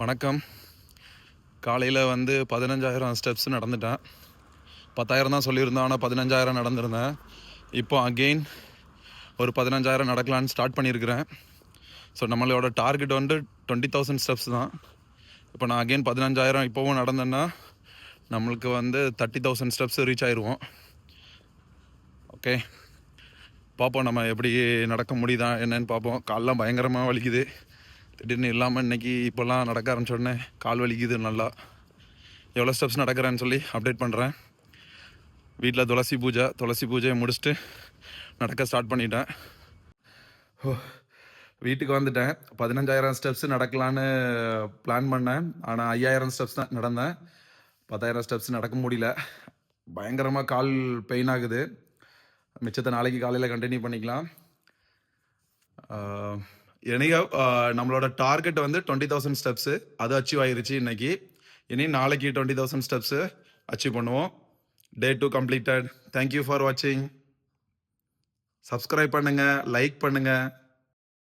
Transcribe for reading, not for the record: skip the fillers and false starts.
வணக்கம். காலையில் 15,000 ஸ்டெப்ஸ் நடந்துட்டேன். 10,000 தான் சொல்லியிருந்தேன், ஆனால் 15,000 நடந்திருந்தேன். இப்போ அகெயின் ஒரு 15,000 நடக்கலான்னு ஸ்டார்ட் பண்ணியிருக்கிறேன். ஸோ நம்மளோட டார்கெட் 20,000 ஸ்டெப்ஸ் தான். இப்போ நான் அகெயின் 15,000 இப்போவும் நடந்தேன்னா நம்மளுக்கு 30,000 ஸ்டெப்ஸ் ரீச் ஆயிடுவோம். ஓகே, பார்ப்போம் நம்ம எப்படி நடக்க முடியுதா என்னன்னு பார்ப்போம். காலெலாம் பயங்கரமாக வலிக்குது. திடீர்னு இல்லாமல் இன்றைக்கி இப்போல்லாம் நடக்க ஆரம்பிச்சோடனே கால் வலிக்குது. நல்லா எவ்வளோ ஸ்டெப்ஸ் நடக்கிறேன்னு சொல்லி அப்டேட் பண்ணுறேன். வீட்டில் துளசி பூஜையை முடிச்சுட்டு நடக்க ஸ்டார்ட் பண்ணிட்டேன். வீட்டுக்கு வந்துட்டேன். 15,000 ஸ்டெப்ஸ் நடக்கலான்னு பிளான் பண்ணேன். ஆனால் 5,000 ஸ்டெப்ஸ் தான் நடந்தேன். 10,000 ஸ்டெப்ஸ் நடக்க முடியல. பயங்கரமாக கால் பெயின் ஆகுது. மிச்சத்தை நாளைக்கு காலையில் கண்டினியூ பண்ணிக்கலாம். நம்மளோட டார்கெட் 20,000 ஸ்டெப்ஸு, அது அச்சீவ் ஆயிருச்சு இன்னைக்கு. இனி நாளைக்கு 20,000 ஸ்டெப்ஸு அச்சீவ் பண்ணுவோம். Day 2 completed. Thank you for watching. Subscribe பண்ணுங்க, லைக் பண்ணுங்க.